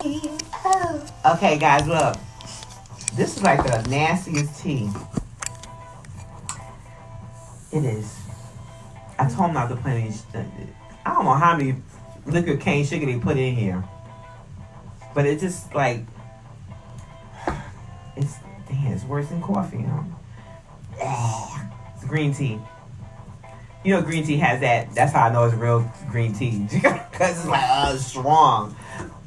Okay, guys, look. This is like the nastiest tea. It is. I told them not to put any. I don't know how many liquid cane sugar they put in here, but it's just like it's worse than coffee. You know, it's green tea. You know, green tea has that. That's how I know it's real green tea because it's like strong.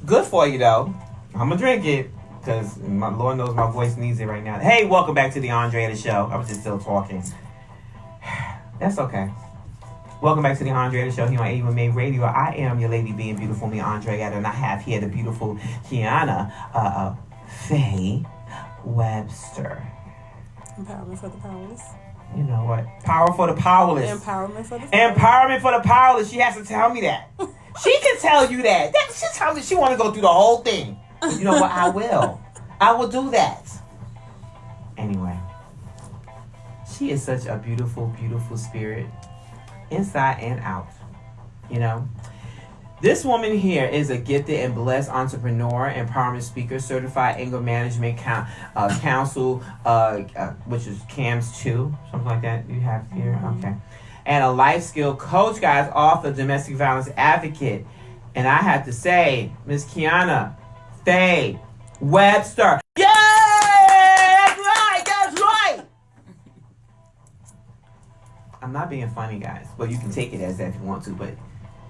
Good for you though. I'm gonna drink it because my Lord knows my voice needs it right now. Hey, welcome back to the Andretta show. I was just still talking. That's okay. Welcome back to the Andretta show here on Ava May Radio. I am your lady being beautiful, me Andretta, and I have here the beautiful Keyuna Faye Webster. Empowerment for the powerless. You know what? Power for the powerless. Empowerment for the powerless. Empowerment for the powerless. She has to tell me that. She can tell you that. She tells me she want to go through the whole thing. You know what? I will. I will do that. Anyway. She is such a beautiful, beautiful spirit. Inside and out. You know? This woman here is a gifted and blessed entrepreneur, empowerment speaker, certified anger management counsel, which is CAMS 2, something like that you have here. Mm-hmm. Okay. And a life skill coach, guys, author, domestic violence advocate. And I have to say, Miss Keyuna Faye Webster. Yay! That's right! That's right! I'm not being funny, guys. Well, you can take it as that if you want to, but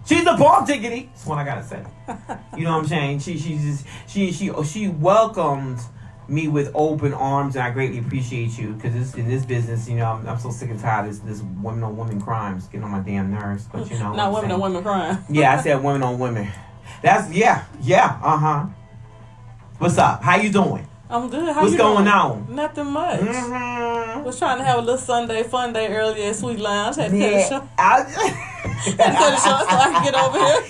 she's the bomb diggity. That's what I gotta say. You know what I'm saying? She welcomed me with open arms, and I greatly appreciate you because in this business, you know, I'm so sick and tired of this women on women crimes getting on my damn nerves. But you know, not women on women crime. Yeah, I said women on women. That's What's up? How you doing? I'm good. How What's you going doing? on? Nothing much. Mm-hmm. Was trying to have a little Sunday fun day earlier at Sweet Lounge. Had to cut the show. Had to cut the show so I can get over here.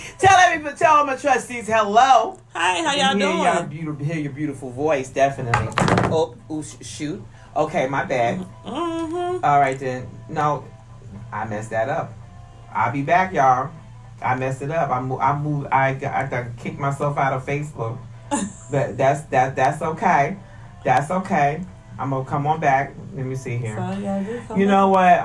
Tell all my trustees hello. Hi, how y'all doing? Hear your beautiful voice, definitely. Shoot. Okay, my bad. Mm-hmm. All right then. No, I messed that up. I'll be back, y'all. I messed it up. I moved. I got kicked myself out of Facebook. But that's okay. That's okay. I'm gonna come on back. Let me see here. You know what?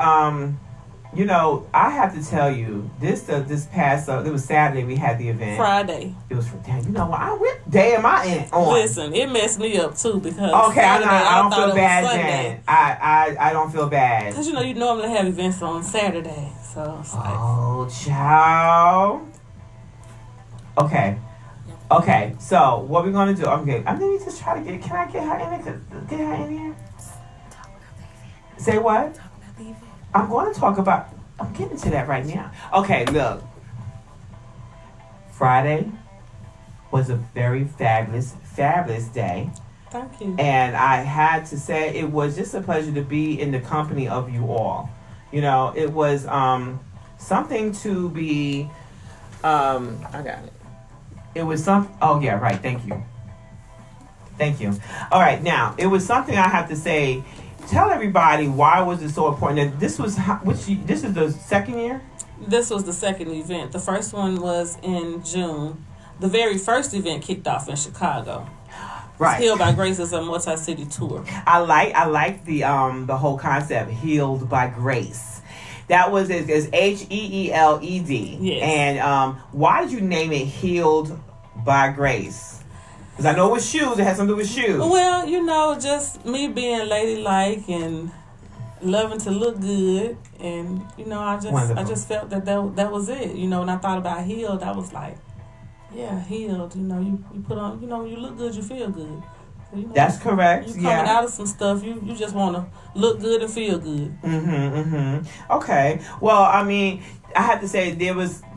You know, I have to tell you, this past, it was Saturday we had the event. Friday. It was, you know what, what day am I in on? Listen, it messed me up too because okay, Saturday, I don't feel bad then. I don't feel bad. Because, you know, you normally have events on Saturday, so it's like... Oh, child. Okay, so what we're going to do, okay, let me just try to can I get her in here? Say what? I'm going to talk about, I'm getting to that right now. Okay, look. Friday was a very fabulous day. Thank you. And I had to say it was just a pleasure to be in the company of you all. You know, it was something to be, I got it. It was oh yeah, right, thank you. All right, now, it was something I have to say. Tell everybody why was it so important. And this was this is the second year? This was the second event. The first one was in June. The very first event kicked off in Chicago. Right. Healed by Grace is a multi-city tour. I like the whole concept, Healed by Grace. That was is HEELED. Yes. And why did you name it Healed by Grace? Because I know it was shoes. It had something to do with shoes. Well, you know, just me being ladylike and loving to look good, and you know, I just felt that was it. You know, when I thought about healed, I was like, yeah, healed. You know, you put on, you know, you look good, you feel good. So, you know, that's correct. You coming out of some stuff, you just want to look good and feel good. Okay. Well, I mean, I have to say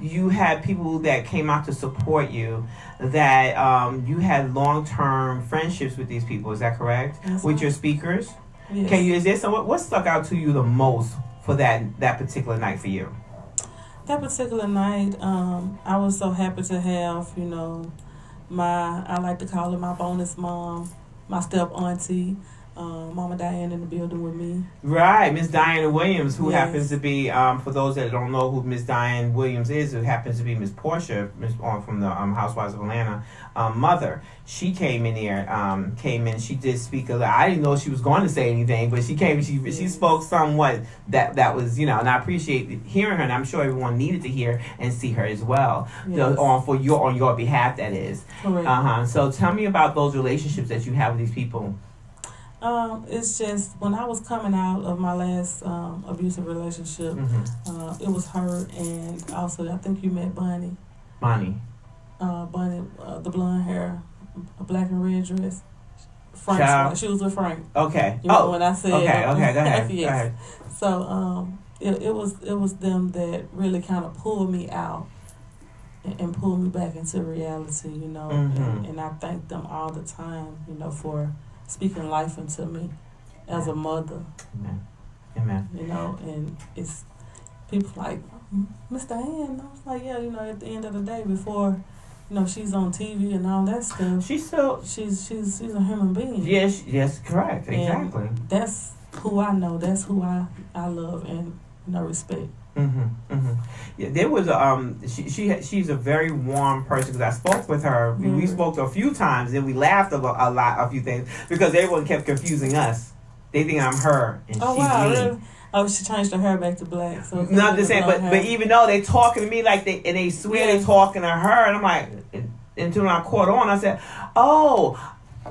you had people that came out to support you. That you had long-term friendships with these people. Is that correct? That's with right. Your speakers? Yes. Is there what stuck out to you the most for that particular night for you? That particular night, I was so happy to have, you know, I like to call her my bonus mom, my step auntie, Mama Diane in the building with me. Right, Miss Diana Williams, who Yes. happens to be, for those that don't know who Miss Diane Williams is, who happens to be Miss Portia, from the Housewives of Atlanta, mother. She came in here, she did speak a lot. I didn't know she was going to say anything, but she came, she spoke somewhat that was, and I appreciate hearing her, and I'm sure everyone needed to hear and see her as well. Yes. On your behalf, that is. Correct. So tell me about those relationships that you have with these people. It's just when I was coming out of my last abusive relationship, it was her, and also I think you met Bonnie. Bonnie, the blonde hair, a black and red dress. Frank, Child. she was with Frank. Okay. You know when I said okay, go ahead. yes. Go ahead. So it was them that really kind of pulled me out and pulled me back into reality, and I thank them all the time, for speaking life into me as a mother. Amen. And it's people like Miss Diane. I was like, yeah, at the end of the day, before she's on TV and all that stuff, She's a human being. Yes, correct, exactly. And that's who I know. That's who I love and respect. Yeah, there was she's a very warm person, because I spoke with her. We spoke a few times and we laughed a few things, because everyone kept confusing us. They think I'm her and she's me. Really? Oh, she changed her hair back to black. So no, I'm just saying, but even though they talking to me like they swear they talking to her, and I'm like, until I caught on, I said, oh,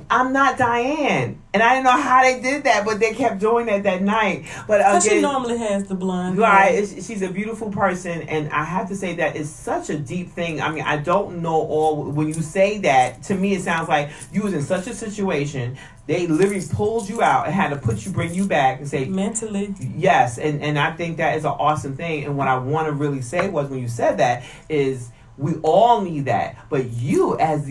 I'm not Diane. And I didn't know how they did that, but they kept doing that night. But again, she normally has the blonde. Right. She's a beautiful person. And I have to say that it's such a deep thing. I mean, I don't know all. When you say that, to me, it sounds like you was in such a situation. They literally pulled you out and had to bring you back and say. Mentally. Yes. And I think that is an awesome thing. And what I want to really say was, when you said that, is we all need that, but you, as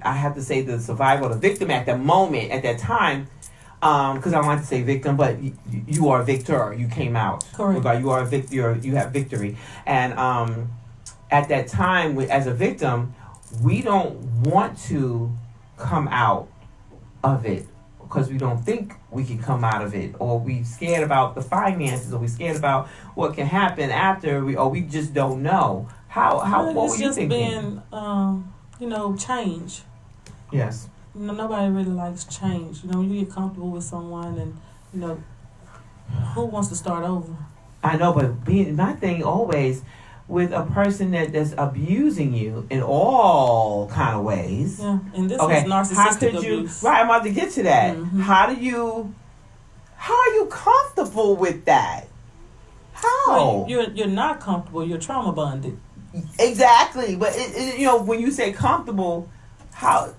I have to say, the survivor, the victim at that moment, at that time, because I don't like to say victim, but you are a victor. You came out. Correct. You are a victor. You have victory. And at that time, as a victim, we don't want to come out of it, because we don't think we can come out of it, or we scared about the finances, or we scared about what can happen after, or we just don't know. What were you thinking? Being, change. Yes. Nobody really likes change. When you get comfortable with someone, and who wants to start over? I know, but my thing always with a person that's abusing you in all kind of ways. Yeah, and this is narcissistic abuse. Right, I'm about to get to that. Mm-hmm. How are you comfortable with that? How? Well, you're not comfortable. You're trauma bonded. Exactly, but when you say comfortable, how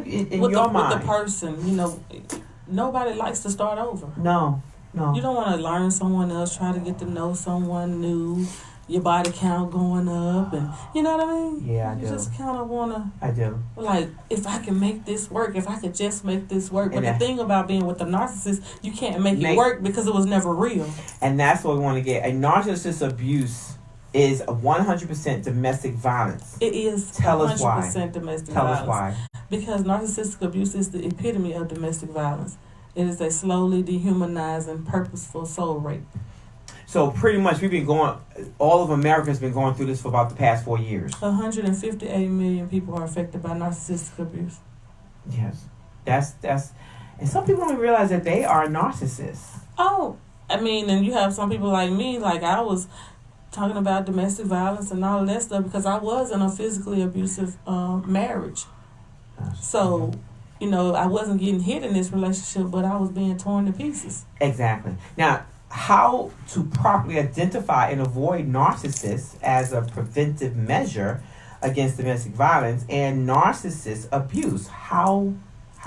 in your mind with the person, nobody likes to start over. No. You don't want to learn someone else, try to get to know someone new. Your body count going up, and you know what I mean? Yeah, I do. You just kind of want to. I do. Like, if I can make this work, if I could just make this work. But And the thing about being with a narcissist, you can't make it work because it was never real. And that's what we want to get. A narcissist abuse is 100% domestic violence. It is. Tell us why. 100% domestic Tell violence. us why. Because narcissistic abuse is the epitome of domestic violence. It is a slowly dehumanizing, purposeful soul rape. So pretty much all of America has been going through this for about the past 4 years. 158 million people are affected by narcissistic abuse. Yes. That's and some people don't realize that they are narcissists. Oh, I mean, and you have some people like me, like I was talking about domestic violence and all of that stuff because I was in a physically abusive marriage. So, I wasn't getting hit in this relationship, but I was being torn to pieces. Exactly. Now, how to properly identify and avoid narcissists as a preventive measure against domestic violence and narcissist abuse. How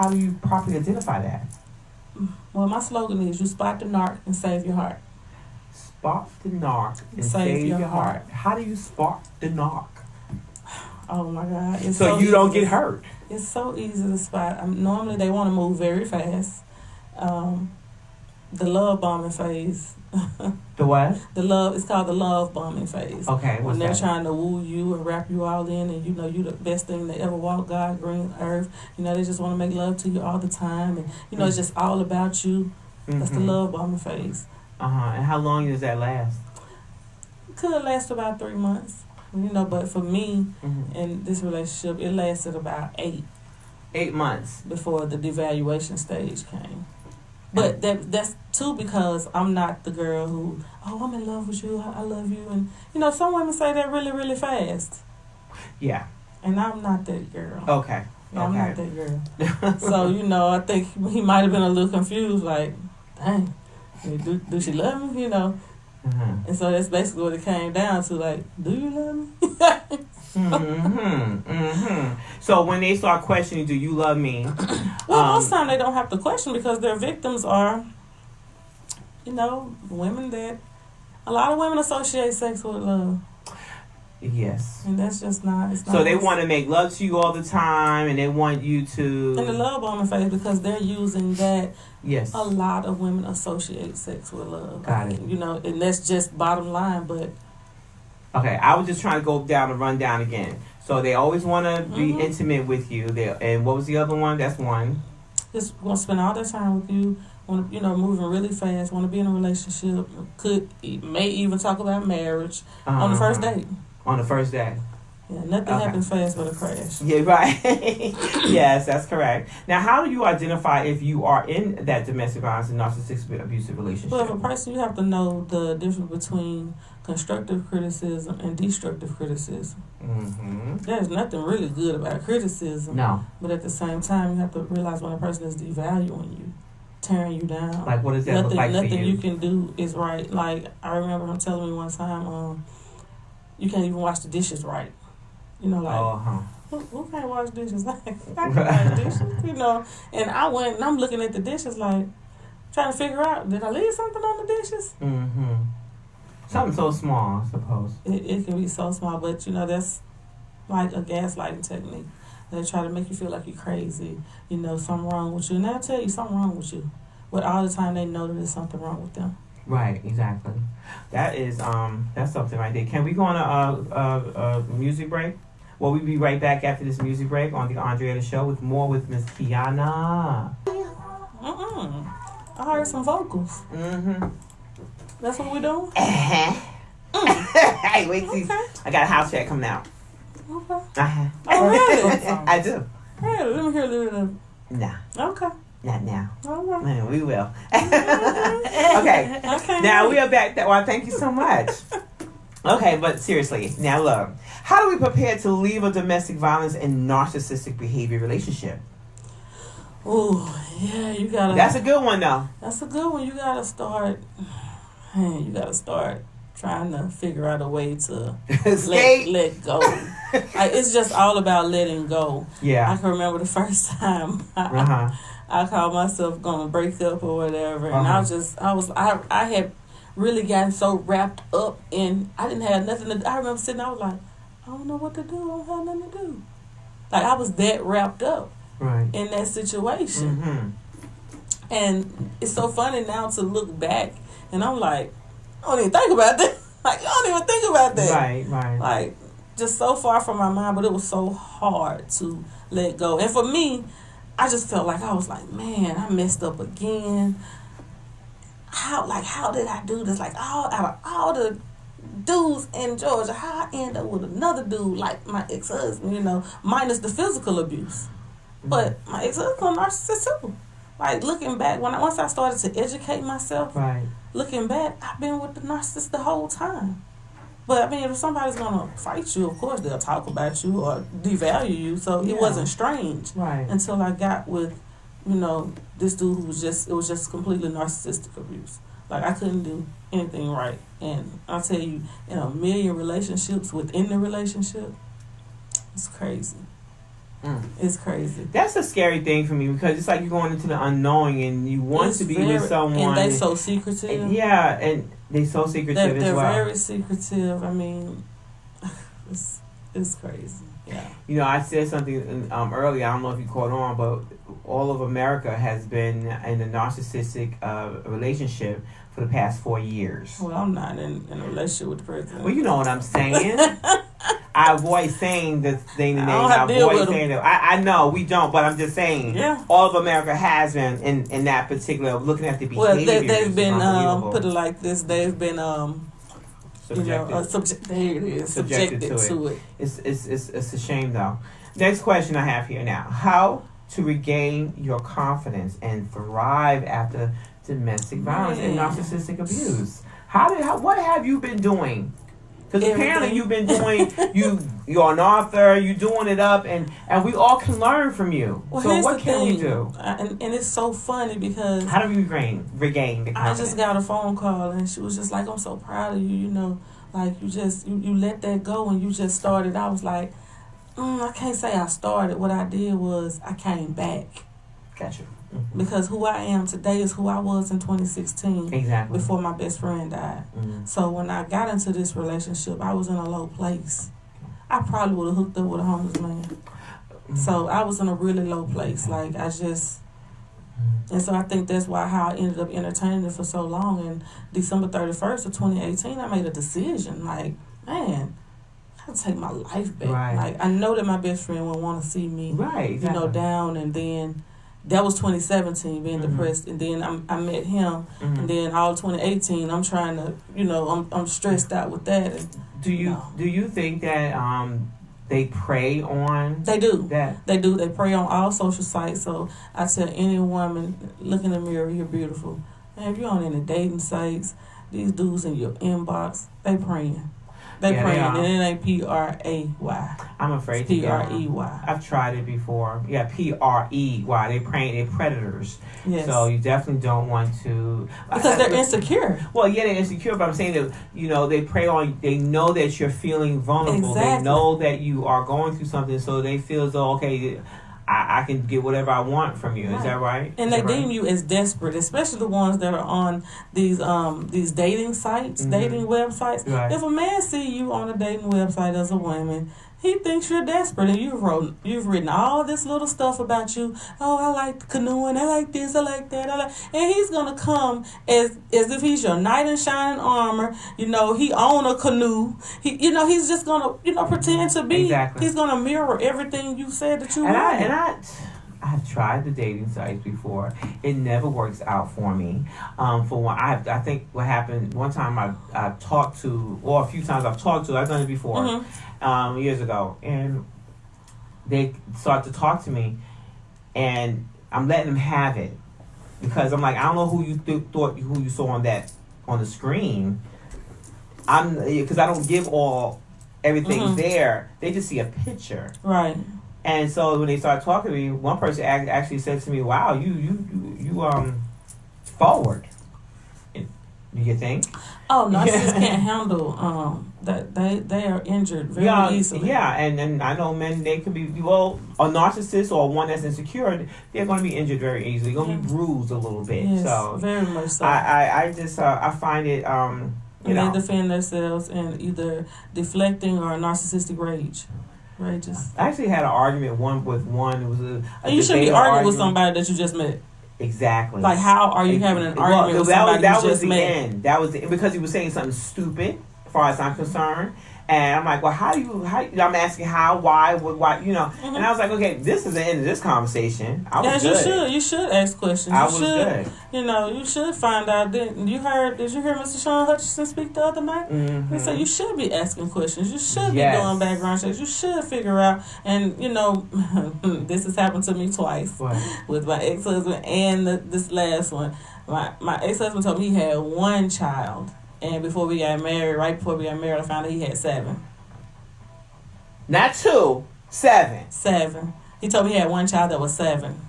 do you properly identify that? Well, my slogan is, you spot the narc and save your heart. Spot the narc and save your heart. How do you spot the narc? Oh my God. It's so you don't get hurt. It's so easy to spot. Normally they want to move very fast. the love bombing phase. The what? It's called the love bombing phase. Okay, when they're trying to woo you and wrap you all in, and you the best thing that ever walked God, green earth. They just want to make love to you all the time, and it's just all about you. That's the love bombing phase. And how long does that last? It could last about 3 months. But for me, in this relationship, it lasted about 8. 8 months before the devaluation stage came. But that's too because I'm not the girl who, I'm in love with you, I love you. And, some women say that really, really fast. Yeah. And I'm not that girl. Okay. Yeah, I'm not that girl. So, I think he might have been a little confused, like, dang, do she love me, And so that's basically what it came down to, like, do you love me? So when they start questioning, do you love me? Well, most time they don't have to question because their victims are, women that, a lot of women associate sex with love. Yes. And that's just not, it's not. So they want to make love to you all the time, and they want you to... In the love bombing phase, because they're using that. Yes. A lot of women associate sex with love. Got it. And that's just bottom line, but... Okay, I was just trying to go down the rundown again. So they always want to be intimate with you. And what was the other one? That's one. Just want to spend all their time with you. Want to, moving really fast. Want to be in a relationship. May even talk about marriage on the first date. On the first day. Yeah, nothing happens fast but a crash. Yeah, right. Yes, that's correct. Now, how do you identify if you are in that domestic violence and narcissistic abusive relationship? Well, as a person, you have to know the difference between constructive criticism and destructive criticism. There's nothing really good about criticism. No. But at the same time, you have to realize when a person is devaluing you, tearing you down. Like, what does that look like for you? Nothing you can do is right. Like, I remember him telling me one time, you can't even wash the dishes right. Who can't wash dishes? I can wash dishes, And I went and I'm looking at the dishes like, trying to figure out, did I leave something on the dishes? Something so small, I suppose. It can be so small, but that's like a gaslighting technique. They try to make you feel like you're crazy, something wrong with you. And they'll tell you something wrong with you. But all the time they know that there's something wrong with them. Right, exactly. That is, that's something right there. Can we go on a music break? Well, we'll be right back after this music break on the Andretta Show with more with Miss Keyuna. I heard some vocals. That's what we're doing? Hey, wait, see. I got a house check coming out. Okay. Oh, really? I do. Really? Let me hear a little bit of it. Nah. Okay. Not now. All right. We will. Okay. Now we are back. Well, thank you so much. Okay, but seriously, now look. How do we prepare to leave a domestic violence and narcissistic behavior relationship? Oh, yeah, you gotta... That's a good one, though. That's a good one. You gotta start trying to figure out a way to let go. It's just all about letting go. Yeah. I can remember the first time I called myself gonna break up or whatever, and I had really gotten so wrapped up in, I didn't have nothing to do. I remember sitting, I was like, I don't know what to do. I don't have nothing to do. Like, I was that wrapped up in that situation. And it's so funny now to look back, and I'm like, I don't even think about that. Like, I don't even think about that. Right. Like, just so far from my mind, but it was so hard to let go. And for me, I just felt like I was like, man, I messed up again. How did I do this? Like, out of all the dudes in Georgia, how I end up with another dude like my ex-husband, minus the physical abuse. But my ex-husband was a narcissist too. Like, looking back, once I started to educate myself, looking back, I've been with the narcissist the whole time. But, I mean, if somebody's going to fight you, of course, they'll talk about you or devalue you. So, it wasn't strange until I got with, this dude who was it was just completely narcissistic abuse. Like, I couldn't do anything right. And I'll tell you, in a million relationships within the relationship, it's crazy. It's crazy. That's a scary thing for me because it's like you're going into the unknowing and you want to be with someone. And they so secretive. And they so secretive as well. They're very secretive. I mean, it's crazy. Yeah. I said something earlier. I don't know if you caught on, but all of America has been in a narcissistic relationship for the past 4 years. Well, I'm not in a relationship with the president. Well, you know what I'm saying. I avoid saying the thing the name. I avoid saying it. I know we don't, but I'm just saying. Yeah. All of America has been in that particular. Looking at the behavior. Well, they've been put it like this. They've been subjected to it. It's a shame though. Next question I have here now: how to regain your confidence and thrive after domestic violence and narcissistic abuse? What have you been doing? Because apparently you've been doing, you're an author, you're doing it up, and we all can learn from you. Well, so what can we do? And it's so funny because... How do we regain the confidence? I just got a phone call and she was just like, I'm so proud of you, you know, like you let that go and you just started. I was like, I can't say I started. What I did was I came back. Gotcha. Mm-hmm. Because who I am today is who I was in 2016. Exactly. Before my best friend died. Mm-hmm. So when I got into this relationship, I was in a low place. I probably would have hooked up with a homeless man. Mm-hmm. So I was in a really low place. Like I just... And so I think that's how I ended up entertaining it for so long. And December 31st of 2018, I made a decision. Like, man, I gotta take my life back. Right. Like, I know that my best friend would want to see me, right, exactly. you know, down. And then that was 2017, being depressed. And then I met him. And then all 2018, I'm trying to, you know, I'm stressed out with that. And, do you think that they prey on They do. that? They do. They prey on all social sites. So I tell any woman, look in the mirror, you're beautiful. And if you're on any dating sites, these dudes in your inbox, they praying. They praying, and it ain't P-R-A-Y. I'm afraid it's P-R-E-Y. I've tried it before. Yeah, P-R-E-Y. They praying. They're predators. Yes. So you definitely don't want to. Because they're insecure. Well, yeah, they're insecure, but I'm saying that, you know, they prey on. They know that you're feeling vulnerable. Exactly. They know that you are going through something, so they feel as though, okay, I can get whatever I want from you. Right. Is that right? And they deem you as desperate, especially the ones that are on these dating sites, dating websites. Right. If a man see you on a dating website as a woman, he thinks you're desperate, and you've written all this little stuff about you. Oh, I like canoeing, I like this, I like that, and he's gonna come as if he's your knight in shining armor. You know, he own a canoe. He's just gonna pretend to be. Exactly. He's gonna mirror everything you said that you want. I've tried the dating sites before. It never works out for me. For one, I think what happened one time I talked to, or a few times I've talked to. I've done it before, years ago, and they start to talk to me, and I'm letting them have it because I'm like, I don't know who you thought who you saw on the screen. Because I don't give everything there. They just see a picture, right? And so when they started talking to me, one person actually said to me, "Wow, you forward." Do you think? Oh, narcissists can't handle that they are injured very easily. Yeah, and I know men, they could be a narcissist or one that's insecure. They're going to be injured very easily. They're going to be bruised a little bit. Yes, so very much so. I just I find it they defend themselves in either deflecting or narcissistic rage. Rages. I actually had an argument with one. It was a you shouldn't be arguing with somebody that you just met. Exactly. Like, how are you having an argument with somebody you just met? End. That was because he was saying something stupid, as far as I'm concerned. And I'm like, well, how? I'm asking how, why, what, you know. And I was like, okay, this is the end of this conversation. I was good. You should ask questions. I was good. You know, you should find out. Did you hear Mr. Sean Hutchinson speak the other night? Mm-hmm. He said you should be asking questions. You should be doing background checks. You should figure out. And, you know, this has happened to me twice. What? With my ex-husband and this last one. My ex-husband told me he had one child. And right before we got married, I found out he had 7. Not 2, 7. 7. He told me he had one child that was 7.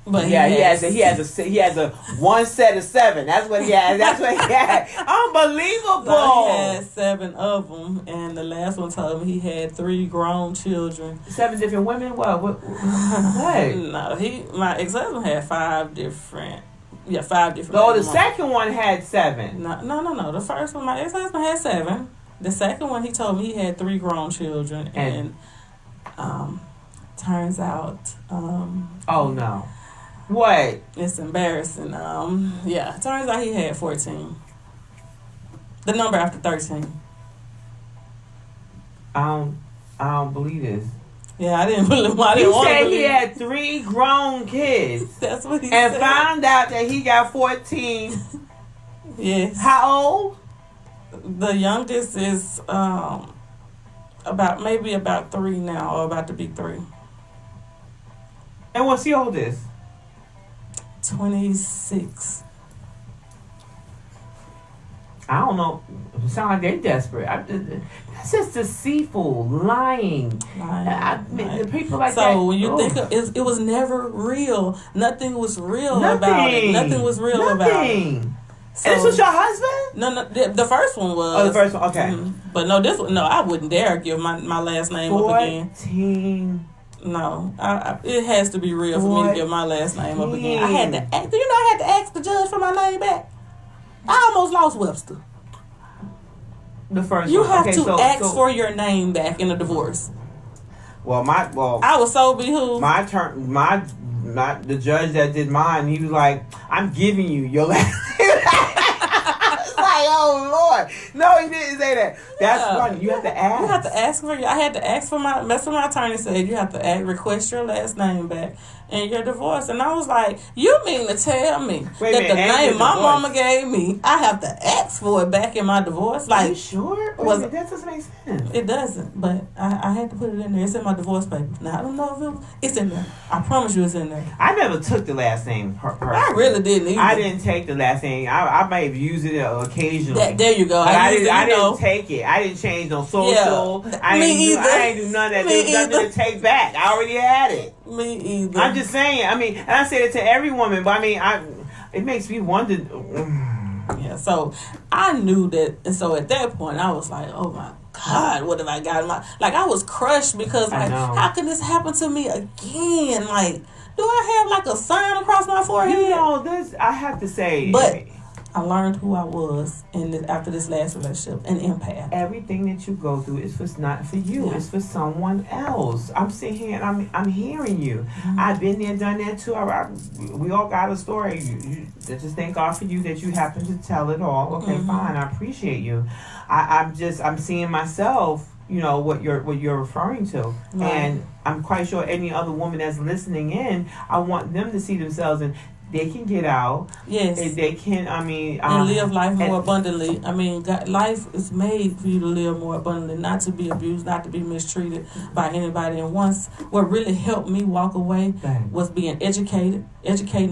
But he has a one set of 7. That's what he had. Unbelievable. So he had 7 of them, and the last one told me he had 3 grown children. 7 different women. What? No, my ex-husband had 5 different. Yeah, 5 different. No, the second one had 7. No. The first one, my ex-husband had 7. The second one, he told me he had 3 grown children and Turns out. Oh no. What? It's embarrassing. Turns out he had 14. The number after 13. I don't believe this. Yeah, I didn't want to believe. He said he had 3 grown kids. That's what he said. And found out that he got 14. Yes. How old? The youngest is about 3 now, or about to be 3. And what's the oldest? 26. I don't know. It sound like they're desperate. That's just deceitful, lying. The people like that. So when you think of it, it was never real. Nothing was real about it. Nothing was real about it. So, and this was your husband? No, the first one was. Oh, the first one. Okay. But no, this one. No, I wouldn't dare give my last name up again. 14. No, it has to be real for me to give my last name up again. I had to ask. I had to ask the judge for my name back. I almost lost Webster. The first you one. have to ask for your name back in a divorce. I was so behooved. My turn. The judge that did mine, he was like, "I'm giving you your last." Like, oh Lord, no, he didn't say that. That's funny. You have to ask. You have to ask for. I had to ask for my. That's what my attorney said. You have to request your last name back in your divorce. And I was like, you mean to tell me that the name my mama gave me, I have to ask for it back in my divorce? Like, are you sure? That doesn't make sense. It doesn't, but I had to put it in there. It's in my divorce papers. Now I don't know if it's in there. I promise you, it's in there. I never took the last name. I really didn't either. I didn't take the last name. I may have used it occasionally. There you go. I didn't take it. I didn't change no social. Yeah. I didn't do none of that. There was nothing to take back. I already had it. Me either. I'm just saying. I mean, and I say it to every woman, but I mean, it makes me wonder. Yeah. So I knew that, and so at that point, I was like, oh my God, what have I got? I was crushed because how can this happen to me again? Like, do I have like a sign across my forehead? You know, I have to say, but I learned who I was after this last relationship, an empath. Everything that you go through is not for you. Yeah. It's for someone else. I'm sitting here and I'm hearing you. Mm-hmm. I've been there, done that too. We all got a story. Just thank God for you that you happen to tell it all. Okay, fine. I appreciate you. I'm seeing myself. You know what you're referring to, and I'm quite sure any other woman that's listening in, I want them to see themselves and. They can get out. Yes. They can, and live life more abundantly. I mean, life is made for you to live more abundantly, not to be abused, not to be mistreated by anybody. And what really helped me walk away was being educating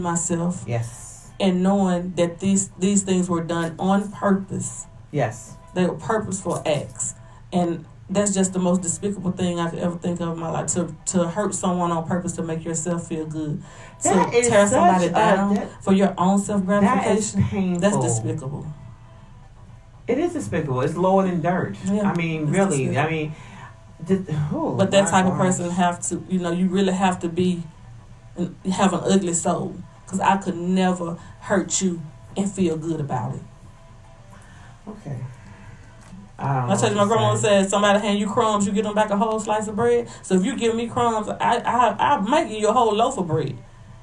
myself. Yes. And knowing that these things were done on purpose. Yes. They were purposeful acts. And that's just the most despicable thing I could ever think of in my life. To hurt someone on purpose to make yourself feel good. To tear somebody down for your own self-gratification. That is painful. That's despicable. It is despicable. It's lower than dirt. Yeah, I mean, really. Despicable. I mean, but that type of person have to, you really have to have an ugly soul. Because I could never hurt you and feel good about it. Okay. I told you my grandma said, somebody hand you crumbs, you get them back a whole slice of bread. So if you give me crumbs, I might give you a whole loaf of bread.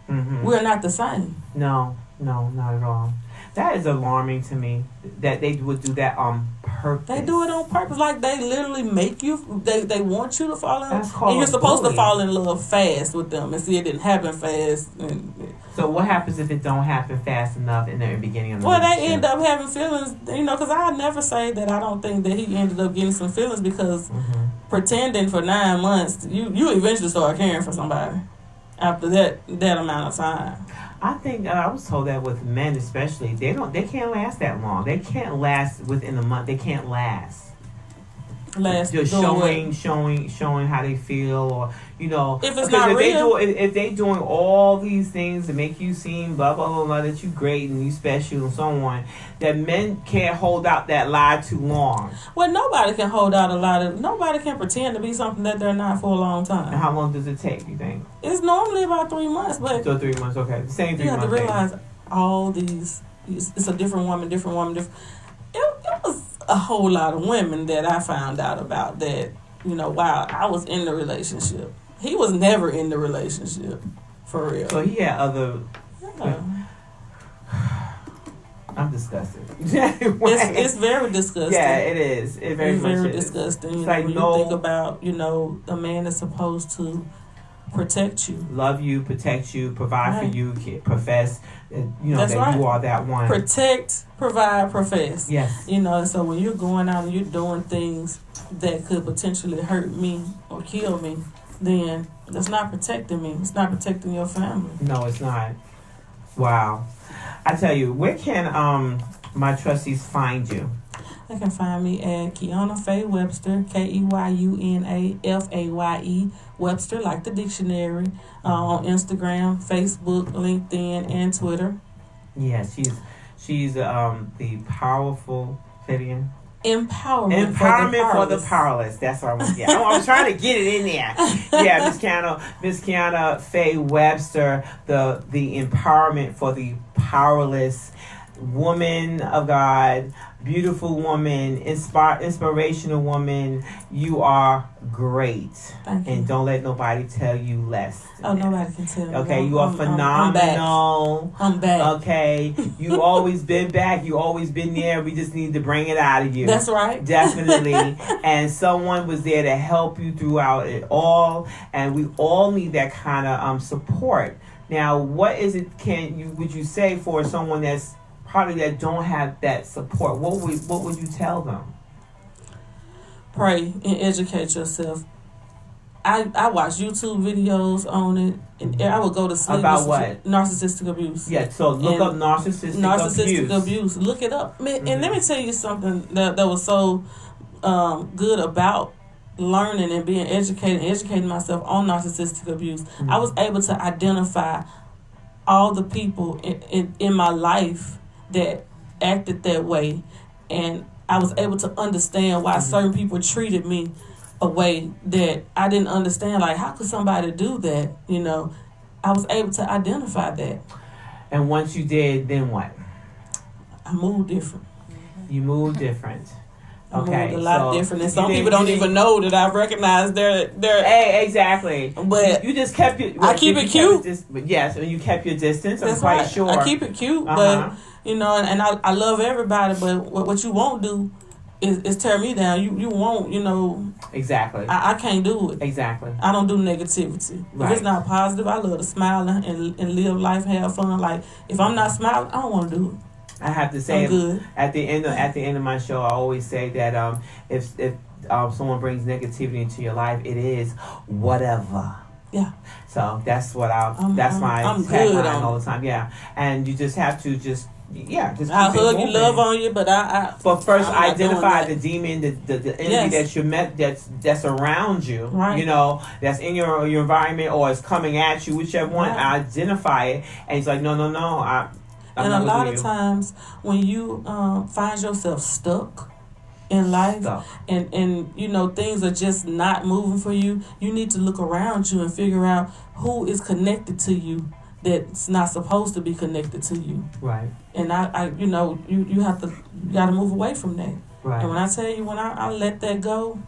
Mm-hmm. We're not the same. No, not at all. That is alarming to me that they would do that on purpose. They do it on purpose. Like, they literally make you, they want you to fall in love. And you're supposed to fall in love fast with them. And see, it didn't happen fast. So what happens if it don't happen fast enough in the beginning of the relationship? They end up having feelings, because I never say that I don't think that he ended up getting some feelings because pretending for 9 months, you eventually start caring for somebody after that amount of time. I think I was told that with men especially, they can't last that long. They can't last within a month. They can't last. Just showing how they feel, or if it's not real. If they doing all these things to make you seem blah blah blah, blah that you great and you special and so on, that men can't hold out that lie too long. Well, nobody can hold out a lie. Nobody can pretend to be something that they're not for a long time. And how long does it take, you think? It's normally about 3 months, but so 3 months, okay, the same 3 months. You have to realize all these. It's a different woman. It was a whole lot of women that I found out about that, while I was in the relationship. He was never in the relationship, for real. So he had other... I'm disgusted. It's very disgusting. Yeah, it is. It very it's much very is. disgusting. It's like when you think about, a man is supposed to protect you, love you, protect you, provide for you, profess, That's that right. you are that one. Protect, provide, profess. Yes. So when you're going out and you're doing things that could potentially hurt me or kill me, then that's not protecting me. It's not protecting your family. No, it's not. Wow. I tell you, where can my trustees find you? They can find me at Keyuna Faye Webster, KEYUNA Webster, like the dictionary, on Instagram, Facebook, LinkedIn, and Twitter. Yeah, she's the powerful, say it again? Empowerment for the powerless. That's what I was getting. I was trying to get it in there. Yeah, Miss Keyuna Faye Webster, the empowerment for the powerless, woman of God, beautiful woman, inspirational woman. You are great. Thank you. And don't let nobody tell you less. Oh, nobody can tell me. Okay, you are phenomenal. I'm back. Okay, you always been back. You always been there. We just need to bring it out of you. That's right. Definitely. And someone was there to help you throughout it all. And we all need that kind of support. Now, what is it? Would you say for someone that's probably that don't have that support? What would you tell them? Pray and educate yourself. I watch YouTube videos on it, and I would go to sleep. About what? Narcissistic abuse. Yeah, so look up narcissistic abuse. Look it up. And let me tell you something that was so good about learning and being educated and educating myself on narcissistic abuse. Mm-hmm. I was able to identify all the people in my life that acted that way, and I was able to understand why certain people treated me a way that I didn't understand. Like, how could somebody do that? I was able to identify that. And once you did, then what? I moved different. You moved different. Okay, I moved a lot different, and some people don't even know that I recognize their. Hey, exactly. But you just kept your. I keep it cute. Yes, and you kept your distance. That's I'm quite right. sure. I keep it cute, but and I love everybody. But what you won't do is tear me down. You won't. Exactly. I can't do it. Exactly. I don't do negativity. Right. If it's not positive, I love to smile and live life, have fun. Like, if I'm not smiling, I don't want to do it. I have to say, good. at the end of my show, I always say that if someone brings negativity into your life, it is whatever. Yeah. So that's what that's my tagline all the time. Yeah, and you just have to just I'll hug you, love on you, but But first, identify the demon, the enemy that you met, that's around you. Right. That's in your environment or is coming at you, whichever one. Right. Identify it, and it's like no. And a lot of times when you find yourself stuck in life and things are just not moving for you, you need to look around you and figure out who is connected to you that's not supposed to be connected to you. Right. And you got to move away from that. Right. And when I tell you, when I let that go,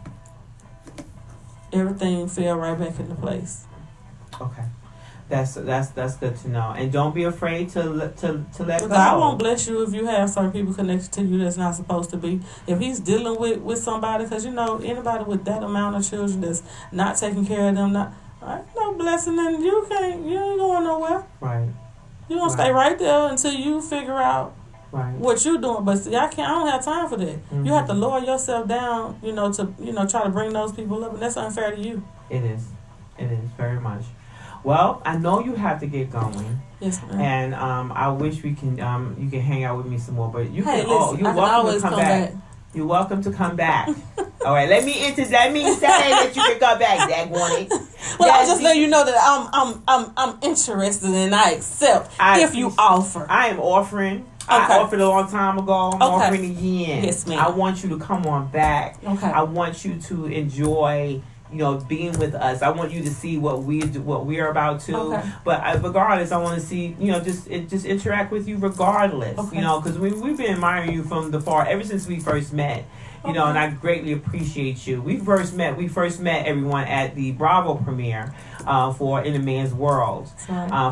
everything fell right back into place. Okay. That's good to know. And don't be afraid to let go. God won't bless you if you have certain people connected to you that's not supposed to be. If he's dealing with somebody, because anybody with that amount of children that's not taking care of them, no blessing, and you ain't going nowhere. Right. You're gonna stay right there until you figure out what you're doing. But see, I don't have time for that. Mm-hmm. You have to lower yourself down, to try to bring those people up, and that's unfair to you. It is very much. Well, I know you have to get going. Yes, ma'am. And I wish we can you can hang out with me some more, but you're welcome to come back. You're welcome to come back. All right, let me say that you can come back. That wanted. Well, I'll just let you know that I'm interested and I accept if you offer. I am offering. Okay. I offered a long time ago. I'm offering again. Yes, ma'am. I want you to come on back. Okay. I want you to enjoy being with us. I want you to see what we're about too. Okay. But regardless, I want to see, just interact with you regardless. Okay. Because we've been admiring you from ever since we first met. You know, and I greatly appreciate you. We first met everyone at the Bravo premiere for In a Man's World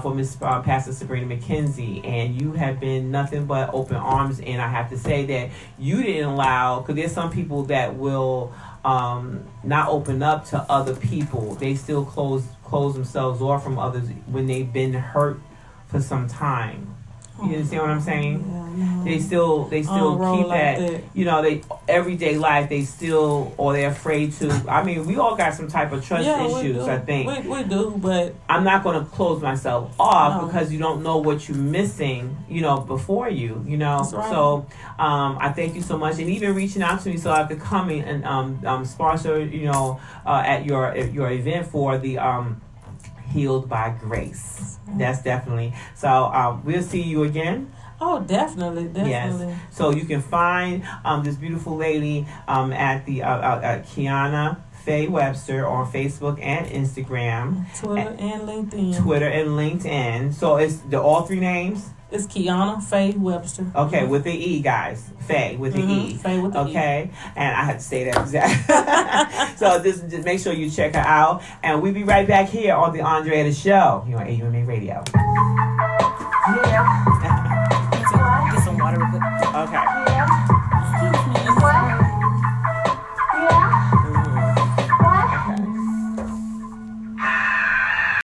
for Miss Pastor Sabrina McKenzie, and you have been nothing but open arms. And I have to say that you didn't allow, because there's some people that will not open up to other people. They still close themselves off from others when they've been hurt for some time. You understand what I'm saying? Yeah, no. They still keep like that. You know, they everyday life. They still, or they're afraid to. I mean, we all got some type of trust issues. I think we do, but I'm not going to close myself off because you don't know what you're missing. You know, before you. You know, that's right. So I thank you so much, and even reaching out to me so I could come in and sponsor. You know, at your event for the Healed by Grace. That's definitely. So we'll see you again. Oh, definitely. Yes. So you can find this beautiful lady at the Keyuna Faye Webster on Facebook and Instagram. Twitter and LinkedIn. So it's all three names? It's Keyuna Faye Webster. Okay, with the E, guys. Faye with the E. Faye with the E. Okay, and I had to say that exactly. So just make sure you check her out. And we'll be right back here on the Andretta Show. You're on AUMA Radio. Yeah. Get some water real quick. Okay.